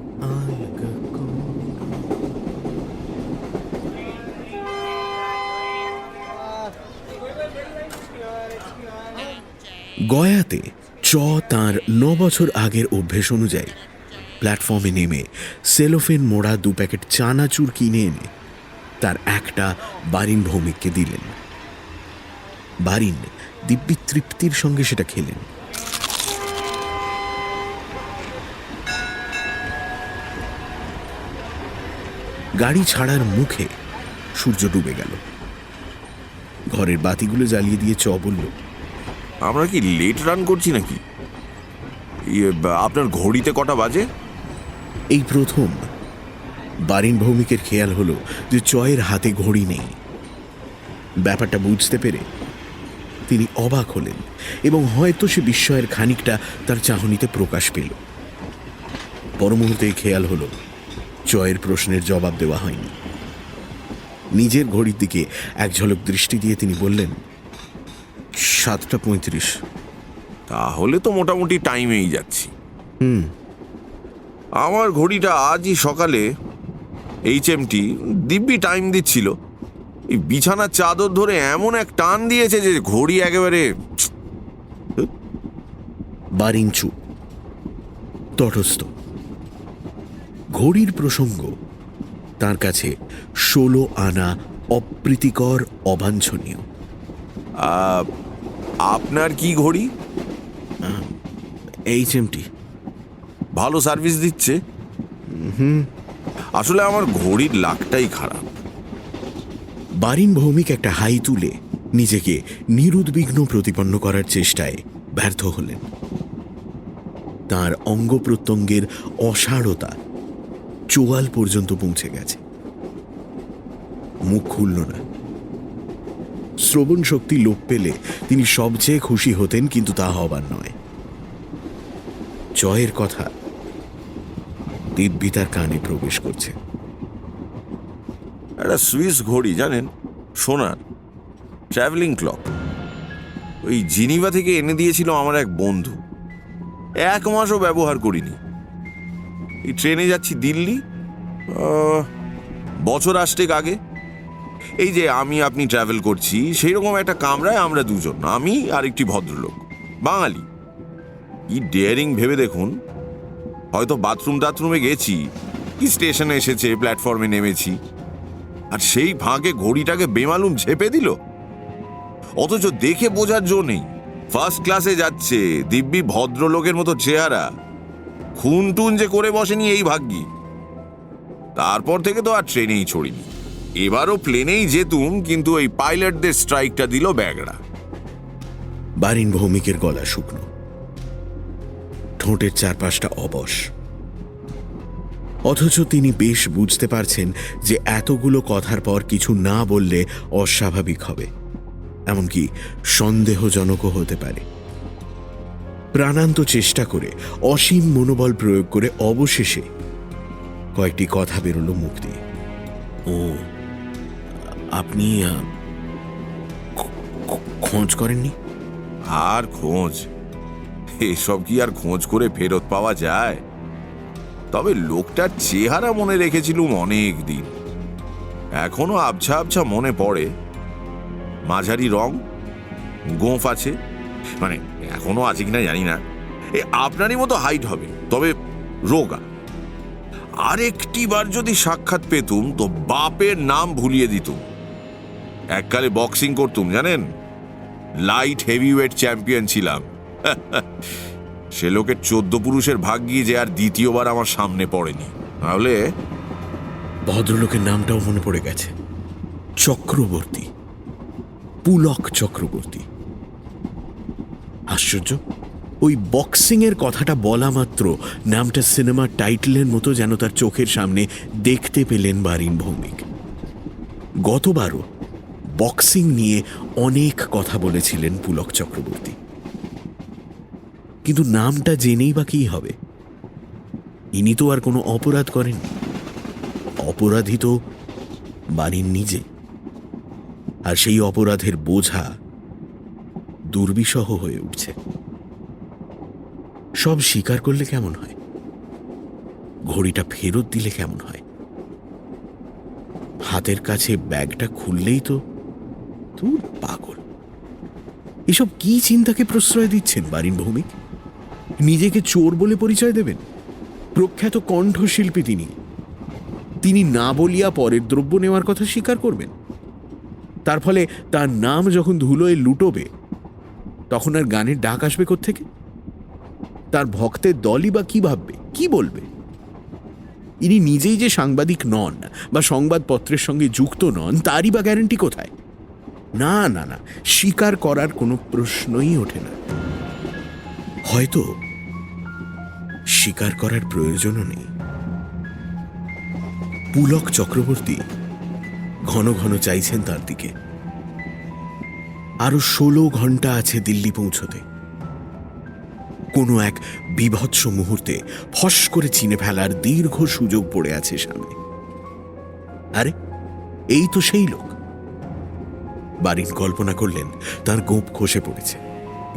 গয়াতে তাঁর 9 বছর আগের অভ্যেস অনুযায়ী প্ল্যাটফর্মে নেমে সেলোফেন মোড়া 2 প্যাকেট চানাচুর কিনে এনে তার একটা বারিন ভৌমিককে দিলেন। বারিন দিব্যি তৃপ্তির সঙ্গে সেটা খেলেন। গাড়ি ছাড়ার মুখে সূর্য ডুবে গেল। ঘরের বাতিগুলো জ্বালিয়ে দিয়ে বলল, আমরা কি লেট রান করছি নাকি? আপনার ঘড়িতে কটা বাজে? এই প্রথম বারিন ভৌমিকের খেয়াল হলো যে চয়ের হাতে ঘড়ি নেই। ব্যাপারটা বুঝতে পেরে তিনি অবাক হলেন এবং হয়তো সে বিস্ময়ের খানিকটা তার চাহনিতে প্রকাশ পেল। পর মুহূর্তে খেয়াল হলো চয়ের প্রশ্নের জবাব দেওয়া হয়নি। নিজের ঘড়ির দিকে এক ঝলক দৃষ্টি দিয়ে তিনি বললেন, 7:35। তাহলে তো মোটামুটি টাইমেই যাচ্ছি। আমার ঘড়িটা আজই সকালে HMT দিব্যি টাইম দিচ্ছিল। এই বিছানার চাদর ধরে এমন এক টান দিয়েছে যে ঘড়ি একেবারে। বারিন চুপ, তটস্থ। ঘড়ির প্রসঙ্গ তার কাছে 16 আনা অপ্রীতিকর, অবাঞ্ছনীয়। আপনার কি ঘড়ি? HMT। ভালো সার্ভিস দিচ্ছে? আসলে আমার ঘড়ির লাকটাই খারাপ। বারিন ভৌমিক একটা হাই তুলে নিজেকে নিরুদ্বিগ্ন প্রতিপন্ন করার চেষ্টায় ব্যর্থ হলেন। তার অঙ্গ প্রত্যঙ্গের অসাড়তা চোয়াল পর্যন্ত পৌঁছে গেছে। মুখ খুলল না। শ্রবণ শক্তি লোপ পেলে তিনি সবচেয়ে খুশি হতেন, কিন্তু তা হবার নয়। চয়ের কথা দিব্যি তার কানে প্রবেশ করছে। একটা সুইস ঘড়ি জানেন, সোনার, ট্রাভেলিং ক্লক। ওই জিনিভা থেকে এনে দিয়েছিল আমার এক বন্ধু। 1 মাসও ব্যবহার করিনি। এই ট্রেনে যাচ্ছি দিল্লি, বছর 8 আগে। এই যে আপনি ট্রাভেল করছি, সেই রকম একটা কামরায় আমরা দুজন, আমি আর একটি ভদ্রলোক, বাঙালি। কি ডেয়ারিং ভেবে দেখুন। হয়তো বাথরুমে গেছি, কি স্টেশনে এসেছে, প্ল্যাটফর্মে নেমেছি, আর সেই ফাঁকে ঘড়িটাকে বেমালুম ঝেপে দিল। অথচ দেখে বোঝার জো নেই। ফার্স্ট ক্লাসে যাচ্ছে, দিব্যি ভদ্রলোকের মতো চেহারা, খুন টুন যে করে বসেনি এই ভাগ্যি। তারপর থেকে তো আর ট্রেনেই ছড়িনি। এবারও প্লেনেই যেতুম, কিন্তু এই পাইলটদের স্ট্রাইকটা দিল ব্যাগড়া। বারিন ভৌমিকের গলা শুকনো, ঠোঁটের চারপাশটা অবশ। অথচ তিনি বেশ বুঝতে পারছেন যে এতগুলো কথার পর কিছু না বললে অস্বাভাবিক হবে, এমনকি সন্দেহজনকও হতে পারে। প্রাণান্ত চেষ্টা করে, অসীম মনোবল প্রয়োগ করে অবশেষে কয়েকটি কথা বেরোলো মুখ দিয়ে। ও, আপনি খোঁজ করেননি? আর খোঁজ? এসব কি আর খোঁজ করে ফেরত পাওয়া যায়? তবে লোকটার চেহারা মনে রেখেছিলুম অনেক দিন। এখনো আবছা আবছা মনে পড়ে। মাঝারি রং, গোঁফ আছে, মানে এখনো আছে কিনা জানি না। আপনারই মতো হাইট হবে, তবে রোগা। আর একটি বার যদি সাক্ষাৎ পেতুম তো বাপের নাম ভুলিয়ে দিতুম। এককালে বক্সিং করতুম জানেন, লাইট হেভিওয়েট চ্যাম্পিয়ন ছিলাম। সে লোকের 14 পুরুষের ভাগ্যি যে আর দ্বিতীয়বার আমার সামনে পড়েনি। ভদ্রলোকের নামটাও মনে পড়ে গেছে, চক্রবর্তী, পুলক চক্রবর্তী। আশ্চর্য, ওই বক্সিং এর কথাটা বলা মাত্র নামটা সিনেমার টাইটেলের মতো যেন তার চোখের সামনে দেখতে পেলেন বারিন ভৌমিক। গতবারও বক্সিং নিয়ে অনেক কথা বলেছিলেন পুলক চক্রবর্তী, কিন্তু নামটা জেনেই বা কি হবে? ইনি তো আর কোনো অপরাধ করেননি, অপরাধী তো বারিন নিজে। আর সেই অপরাধের বোঝা দুর্বিষহ হয়ে উঠছে। সব স্বীকার করলে কেমন হয়? ঘড়িটা ফেরত দিলে কেমন হয়? হাতের কাছে ব্যাগটা খুললেই তো তুই পাগল। এসব কি চিন্তাকে প্রশ্রয় দিচ্ছেন বারিন ভৌমিক? নিজেকে চোর বলে পরিচয় দেবেন? প্রখ্যাত কণ্ঠশিল্পী তিনি না বলিয়া পরের দ্রব্য নেওয়ার কথা স্বীকার করবেন? তার ফলে তার নাম যখন ধুলোয় লুটোবে তখন আর গানের ডাক আসবে কোত্থেকে? তার ভক্তের দলই বা কি ভাববে, কি বলবে? ইনি নিজেই যে সাংবাদিক নন বা সংবাদপত্রের সঙ্গে যুক্ত নন তারই বা গ্যারান্টি কোথায়? না না না, স্বীকার করার কোনো প্রশ্নই ওঠে না। হয়তো স্বীকার করার প্রয়োজনও নেই। পুলক চক্রবর্তী ঘন ঘন চাইছেন তার দিকে। আরো 16 ঘন্টা আছে দিল্লি পৌঁছতে। কোনো এক বিভৎস মুহূর্তে ফস করে চিনে ফেলার দীর্ঘ সুযোগ পড়ে আছে সামনে। আরে এই তো সেই লোক। বারিন কল্পনা করলেন তার গোঁপ খসে পড়েছে,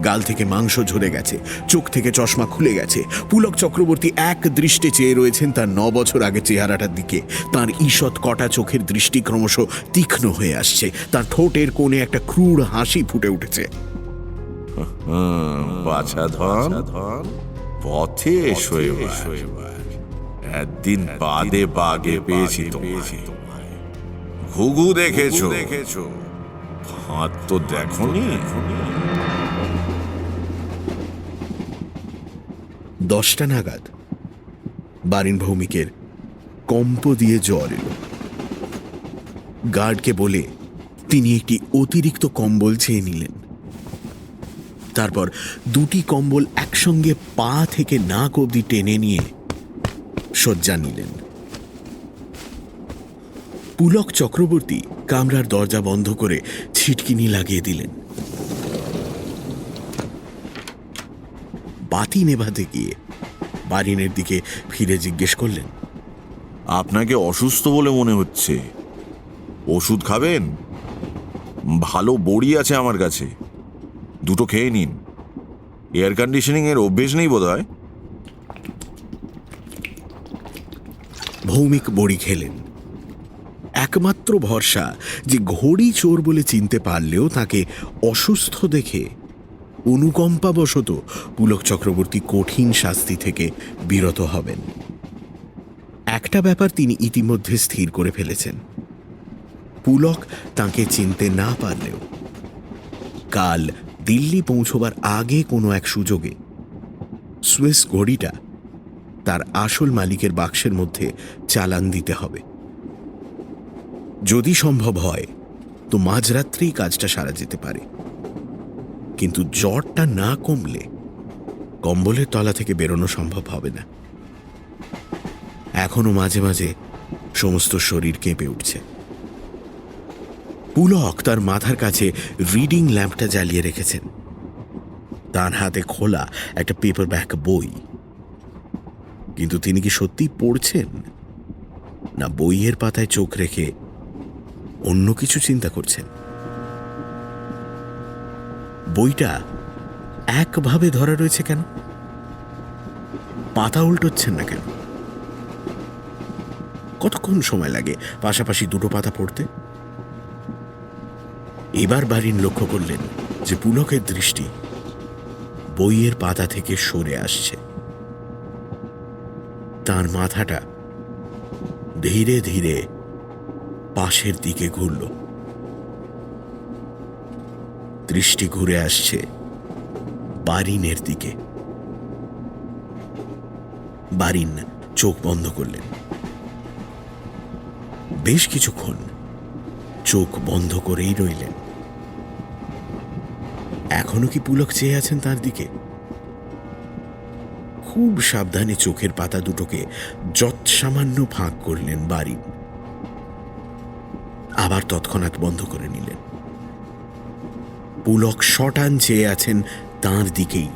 গাল থেকে মাংস ঝরে গেছে, চোখ থেকে চশমা খুলে গেছে। পুলক চক্রবর্তী এক দৃষ্টে চেয়ে রয়েছেন তার 9 বছর আগে চেহারাটার দিকে। তার ঈষৎ কটা চোখের দৃষ্টি ক্রমশ তীক্ষ্ণ হয়ে আসছে। তার ঠোঁটের কোণে একটা ক্রূর হাসি ফুটে উঠেছে। বাছাধন, পথে এসো এবার। একদিন বাদে বাগে পেয়েছি তোমায়। ঘুঘু দেখেছো, হাত তো দেখোনি। 10টা নাগাদ বারিন ভৌমিকের কম্প দিয়ে জ্বর এলো। গার্ডকে বলে তিনি একটি অতিরিক্ত কম্বল চেয়ে নিলেন। তারপর 2টি কম্বল একসঙ্গে পা থেকে নাক অবধি টেনে নিয়ে শয্যা নিলেন। পুলক চক্রবর্তী কামরার দরজা বন্ধ করে ছিটকিনি লাগিয়ে দিলেন। বাতি নেভাতে গিয়ে বারিনের দিকে ফিরে জিজ্ঞেস করলেন, আপনাকে অসুস্থ বলে মনে হচ্ছে, ওষুধ খাবেন? ভালো বড়ি আছে আমার কাছে, দুটো খেয়ে নিন। এয়ার কন্ডিশনিং এর অভ্যেস নেই বোধহয়। ভৌমিক বড়ি খেলেন। একমাত্র ভরসা যে ঘড়ি চোর বলে চিনতে পারলেও তাকে অসুস্থ দেখে অনুকম্পাবশত পুলক চক্রবর্তী কঠিন শাস্তি থেকে বিরত হবেন। একটা ব্যাপার তিনি ইতিমধ্যে স্থির করে ফেলেছেন, পুলক তাকে চিনতে না পারলেও কাল দিল্লি পৌঁছবার আগে কোনো এক সুযোগে সুইস ঘড়িটা তার আসল মালিকের বাক্সের মধ্যে চালান দিতে হবে। যদি সম্ভব হয় তো মাঝরাত্রেই কাজটা সারা যেতে পারে, কিন্তু জ্বরটা না কমলে কম্বলের তলা থেকে বেরোনো সম্ভব হবে না। এখনো মাঝে মাঝে সমস্ত শরীর কেঁপে উঠছে। পুলক তার মাথার কাছে রিডিং ল্যাম্পটা জ্বালিয়ে রেখেছেন। তার হাতে খোলা একটা পেপারব্যাক বই, কিন্তু তিনি কি সত্যি পড়ছেন না বইয়ের পাতায় চোখ রেখে অন্য কিছু চিন্তা করছেন? বইটা একভাবে ধরা রয়েছে কেন? পাতা উল্টোচ্ছেন না কেন? কতক্ষণ সময় লাগে পাশাপাশি 2টো পাতা পড়তে? এবার বারিন লক্ষ্য করলেন যে পুলকের দৃষ্টি বইয়ের পাতা থেকে সরে আসছে। তার মাথাটা ধীরে ধীরে পাশের দিকে ঘুরল। দৃষ্টি ঘুরে আসছে বারিনের দিকে। বারিন চোখ বন্ধ করলেন। বেশ কিছুক্ষণ চোখ বন্ধ করেই রইলেন। এখনো কি পুলক চেয়ে আছেন তার দিকে? খুব সাবধানে চোখের পাতা দুটোকে যৎসামান্য ফাঁক করলেন বারিন, আবার তৎক্ষণাৎ বন্ধ করে নিলেন। পুলক শটান চেয়ে আছেন তাঁর দিকেই।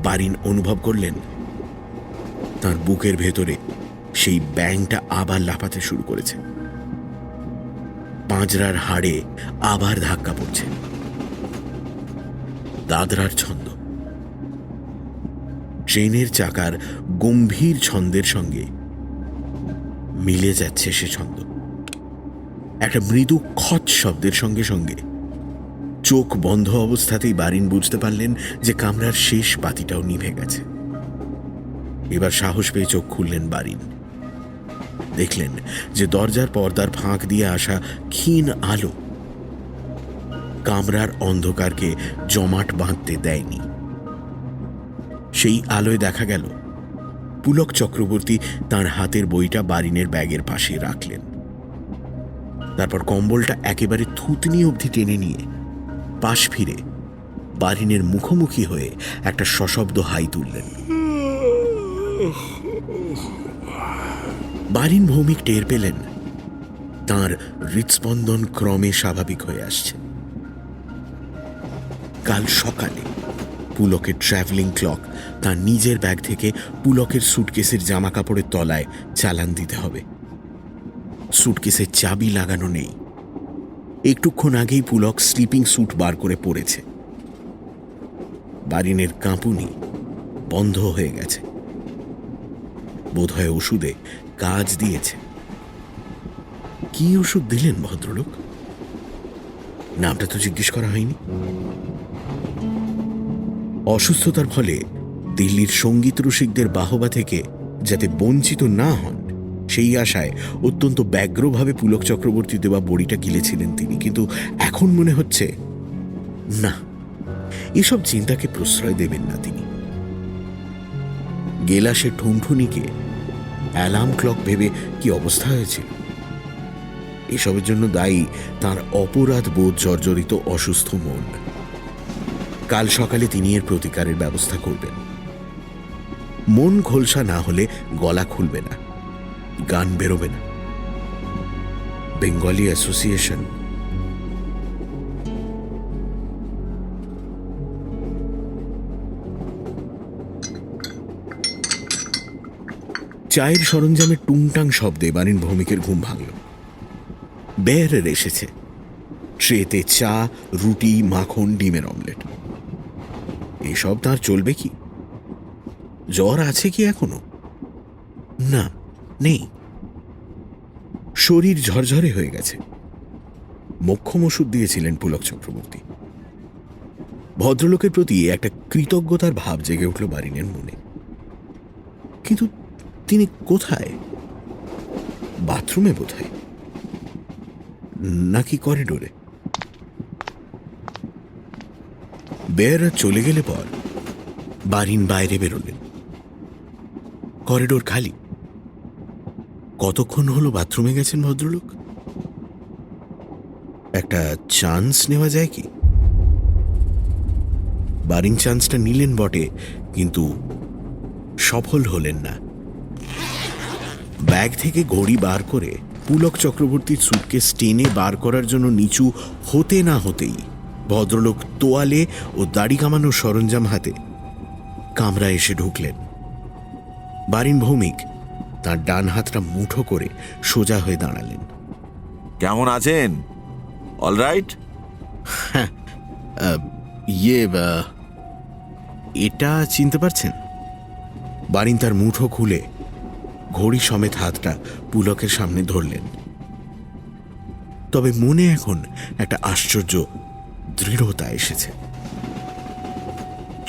বারিন অনুভব করলেন তার বুকের ভেতরে সেই ব্যাঙটা আবার লাফাতে শুরু করেছে। পাঁজরার হাড়ে আবার ধাক্কা পড়ছে। দাদরার ছন্দ, ট্রেনের চাকার গম্ভীর ছন্দের সঙ্গে মিলে যাচ্ছে সে ছন্দ। একটা মৃদু খচ শব্দের সঙ্গে সঙ্গে চোখ বন্ধ অবস্থাতেই বারিন বুঝতে পারলেন যে কামরার শেষ বাতিটাও নিভে গেছে। এবার সাহস পেয়ে চোখ খুললেন বারিন। দেখলেন যে দরজার পর্দার ফাঁক দিয়ে আসা ক্ষীণ আলো কামরার অন্ধকারকে জমাট বাঁধতে দেয়নি। সেই আলোয় দেখা গেল পুলক চক্রবর্তী তার হাতের বইটা বারিনের ব্যাগের পাশে রাখলেন। তারপর কম্বলটা একেবারে থুতনি অবধি টেনে নিয়ে পাশ ফিরে বারিনের মুখোমুখি হয়ে একটা সশব্দ হাই তুললেন। বারিন ভৌমিক টের পেলেন তাঁর হৃৎস্পন্দন ক্রমে স্বাভাবিক হয়ে আসছে। কাল সকালে পুলকের ট্রাভেলিং ক্লক তার নিজের ব্যাগ থেকে পুলকের সুটকেসের জামা কাপড়ের তলায় চালান দিতে হবে। সুটকেসের চাবি লাগানো নেই। একটুক্ষণ আগেই পুলক স্লিপিং স্যুট বার করে পড়েছে। বারিনের কাঁপুনি বন্ধ হয়ে গেছে। বোধহয় ওষুধে কাজ দিয়েছে। কি ওষুধ দিলেন ভদ্রলোক? নামটা তো জিজ্ঞেস করা হয়নি। অসুস্থতার ফলে দিল্লির সঙ্গীত রসিকদের বাহবা থেকে যাতে বঞ্চিত না হন সেই আশায় অত্যন্ত ব্যগ্রভাবে পুলক চক্রবর্তী দেওয়া বড়িটা গিলেছিলেন তিনি। কিন্তু এখন মনে হচ্ছে না, এসব চিন্তাকে প্রশ্রয় দেবেন না তিনি। গেলাসের ঠুনঠুনিকে অ্যালার্ম ক্লক ভেবে কি অবস্থা হয়েছিল? এসবের জন্য দায়ী তার অপরাধ বোধ জর্জরিত অসুস্থ মন। কাল সকালে তিনি এর প্রতিকারের ব্যবস্থা করবেন। মন খোলসা না হলে গলা খুলবে না, গান বেরোবে না। বেঙ্গলি অ্যাসোসিয়েশন চায়ের সরঞ্জামের টুংটাং শব্দে বারিন ভৌমিকের ঘুম ভাঙল। বেয়ারের এসেছে, ট্রেতে চা, রুটি, মাখন, ডিমের অমলেট। এসব তার চলবে কি? জ্বর আছে কি এখনো? না, নেই। শরীর ঝরঝরে হয়ে গেছে। মোক্ষম ওষুধ দিয়েছিলেন পুলক চক্রবর্তী। ভদ্রলোকের প্রতি একটা কৃতজ্ঞতার ভাব জেগে উঠল বারিনের মনে। কিন্তু তিনি কোথায়? বাথরুমে বোধহয়, নাকি করিডোরে? বেয়ারা চলে গেলে পর বারিন বাইরে বেরোলেন। করিডোর খালি। কতক্ষণ হলো বাথরুমে গেছেন ভদ্রলোক? একটা চান্স নেওয়া যায় কি? বারিন চান্সটা নিলেন বটে, কিন্তু সফল হলেন না। ব্যাগ থেকে ঘড়ি বার করে পুলক চক্রবর্তীর সুটকেস টেনে বার করার জন্য নিচু হতে না হতেই ভদ্রলোক তোয়ালে ও দাড়ি কামানোর সরঞ্জাম হাতে কামরায় এসে ঢুকলেন। বারিন ভৌমিক তার ডান হাতটা মুঠো করে সোজা হয়ে দাঁড়ালেন। কেমন আছেন? অলরাইট? এটা চিনতে পারছেন? বারিন তার মুঠো খুলে ঘড়ি সমেত হাতটা পুলকের সামনে ধরলেন। তবে মনে এখন একটা আশ্চর্য দৃঢ়তা এসেছে।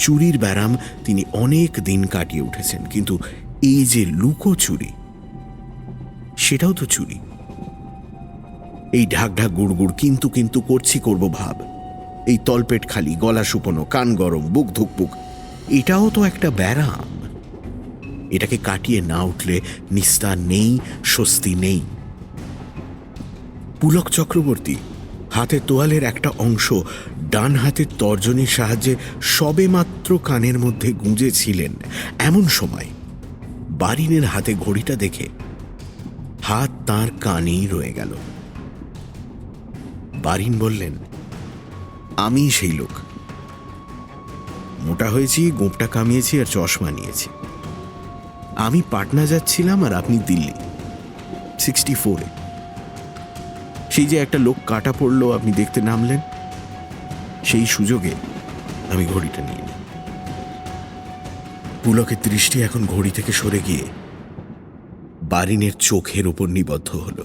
চুরির ব্যারাম তিনি অনেক দিন কাটিয়ে উঠেছেন, কিন্তু এই যে লুকোচুরি, সেটাও তো চুরি। এই ঢাক ঢাক গুড়গুড় কিন্তু কিন্তু করব ভাব, এই তলপেট খালি, গলা শুকনো, কান গরম, বুক ধুকপুক, এটাও তো একটা ব্যারাম। এটাকে কাটিয়ে না উঠলে নিস্তার নেই, স্বস্তি নেই। পুলক চক্রবর্তী হাতে তোয়ালের একটা অংশ ডান হাতের তর্জনীর সাহায্যে সবেমাত্র কানের মধ্যে গুঁজেছিলেন, এমন সময় বারিনের হাতে ঘড়িটা দেখে হাত তার কানেই রয়ে গেল। বারিন বললেন, আমি সেই লোক। মোটা হয়েছি, গোঁপটা কামিয়েছি আর চশমা নিয়েছি। আমি পাটনা যাচ্ছিলাম আর আপনি দিল্লি 64-এ। সেই যে একটা লোক কাটা পড়লো, আপনি দেখতে নামলেন, সেই সুযোগে আমি ঘড়িটা নিয়ে নিই। পুলকের দৃষ্টি এখন ঘড়ি থেকে সরে গিয়ে বারিনের চোখের ওপর নিবদ্ধ হল।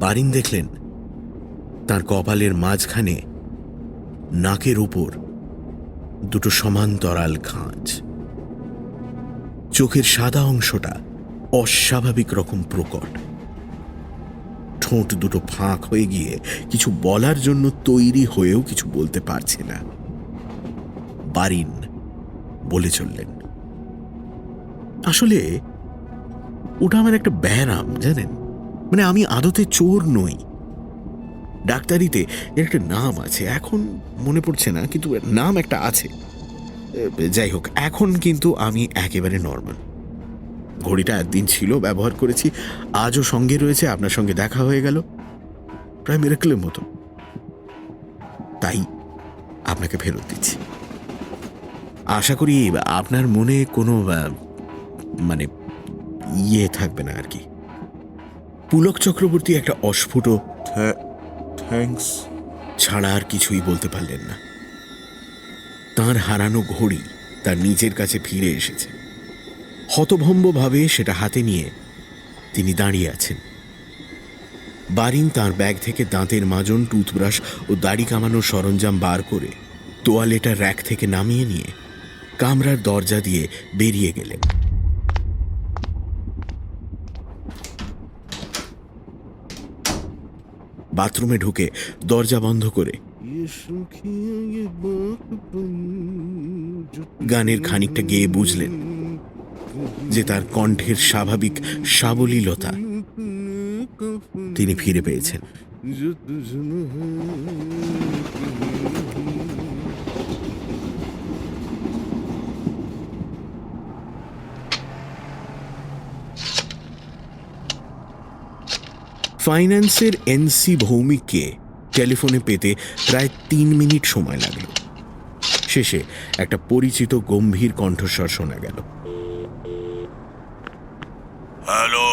বারিন দেখলেন তার কপালের মাঝখানে নাকের উপর দুটো সমান্তরাল খাঁজ। চোখের সাদা অংশটা অস্বাভাবিক রকম প্রকট। ঠোঁট দুটো ফাঁক হয়ে গিয়ে কিছু বলার জন্য তৈরি হয়েও কিছু বলতে পারছে না। বারিন বলে চললেন, আসলে ওটা আমার একটা ব্যারাম, জানেন। মানে আমি আদতে চোর নই। ডাক্তারিতে এর একটা নাম আছে, এখন মনে পড়ছে না, কিন্তু নাম একটা আছে। যাই হোক, এখন কিন্তু আমি একেবারে নর্মাল। ঘড়িটা একদিন ছিল, ব্যবহার করেছি, আজও সঙ্গে রয়েছে, আপনার সঙ্গে দেখা হয়ে গেল, প্রায় মিরাকলের মতো। তাই আপনাকে ফেরত দিচ্ছি। আশা করি আপনার মনে কোনো মানে ইয়ে থাকবে না আর কি। পুলক চক্রবর্তী একটা অস্ফুট থ্যাঙ্কস ছাড়া আর কিছুই বলতে পারলেন না। তার হারানো ঘড়ি তার নিজের কাছে ফিরে এসেছে। হতভম্বভাবে সেটা হাতে নিয়ে তিনি দাঁড়িয়ে আছেন। বারিন তার ব্যাগ থেকে দাঁতের মাজন, টুথব্রাশ ও দাড়ি কামানোর সরঞ্জাম বার করে তোয়ালেটা র্যাক থেকে নামিয়ে নিয়ে কামরার দরজা দিয়ে বেরিয়ে গেলেন। বাথরুমে ঢুকে দরজা বন্ধ করে গানের খানিকটা গেয়ে বুঝলেন যে তার কণ্ঠের স্বাভাবিক সাবলীলতা তিনি ফিরে পেয়েছেন। ফাইন্যান্সের এনসি ভৌমিককে টেলিফোনে পেতে প্রায় 3 মিনিট সময় লাগল। শেষে একটা পরিচিত গম্ভীর কণ্ঠস্বর শোনা গেল। হ্যালো,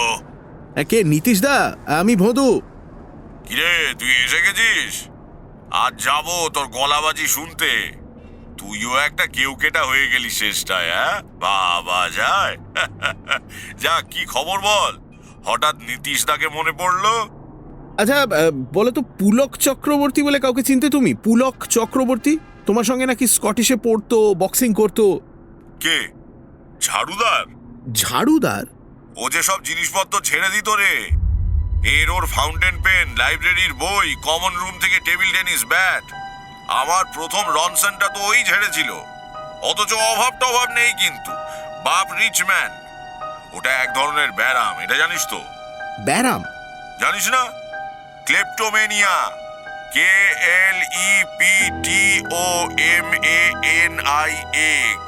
কে? নীতিশ দা, আমি ভদু। কিরে তুই এসে গেছিস? আজ যাবো তোর গলাবাজি শুনতে। তুইও একটা কেউকেটা হয়ে গেলি শেষটায়। হ্যাঁ বাবা যায়। যা, কি খবর বল? হঠাৎ নীতিশ দাকে মনে পড়লো? আচ্ছা, বলো তো, পুলক চক্রবর্তী বলে কাউকে চিনতে তুমি? পুলক চক্রবর্তী তোমার সঙ্গে নাকি স্কটিশে পড়তো, বক্সিং করতো। কে? ঝাড়ুদার? ঝাড়ুদার? ও যে সব জিনিসপত্র ছেড়ে দিত রে। এর ওর ফাউন্টেন পেন, লাইব্রেরির বই, কমন রুম থেকে টেবিল টেনিস ব্যাট। আমার প্রথম রনসনটা তো ওই ঝেড়েছিল। অথচ অভাব টভাব নেই, কিন্তু বাপ রিচ ম্যান। ওটা এক ধরনের ব্যারাম, এটা জানিস তো? ব্যারাম? জানিস না? ক্লেপ্টোমেনিয়া। KLEPTOMANIA,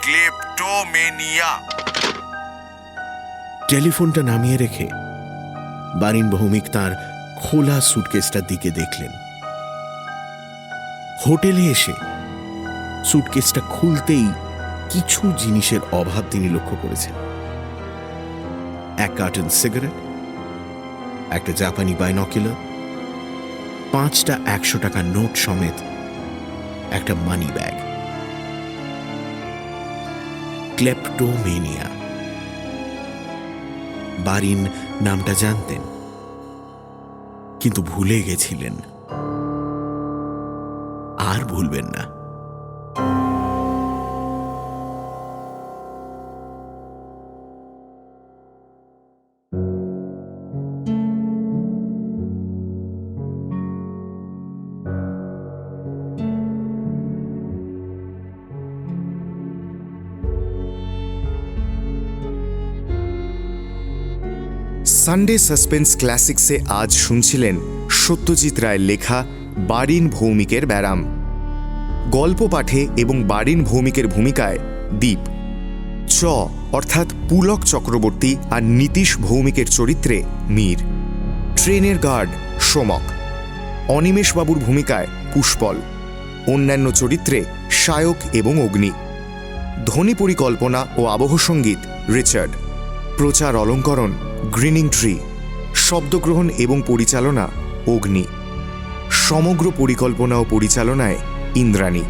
ক্লেপ্টোমেনিয়া। টেলিফোনটা নামিয়ে রেখে বারিন ভৌমিক তার খোলা সুটকেসটার দিকে দেখলেন। হোটেলে এসে সুটকেসটা খুলতেই কিছু জিনিসের অভাব তিনি লক্ষ্য করেছেন। এক কার্টন সিগারেট, একটা জাপানি বাইনকুলার, 5টা 100 টাকার নোট সমেত একটা মানি ব্যাগ। ক্লেপ্টোমেনিয়া। বারিন নামটা জানতেন, কিন্তু ভুলে গেছিলেন, আর ভুলবেন না। সানডে সাসপেন্স ক্লাসিক্সে আজ শুনছিলেন সত্যজিৎ রায়ের লেখা বারিন ভৌমিকের ব্যারাম। গল্প পাঠে এবং বারিন ভৌমিকের ভূমিকায় দীপ, চ অর্থাৎ পুলক চক্রবর্তী আর নীতিশ ভৌমিকের চরিত্রে মীর, ট্রেনের গার্ড সোমক, অনিমেষবাবুর ভূমিকায় পুষ্পল, অন্যান্য চরিত্রে শায়ক এবং অগ্নি, ধ্বনি পরিকল্পনা ও আবহ সঙ্গীত রিচার্ড, প্রচার অলঙ্করণ গ্রিনিং ট্রি, শব্দগ্রহণ এবং পরিচালনা অগ্নি, সমগ্র পরিকল্পনা ও পরিচালনায় ইন্দ্রাণী।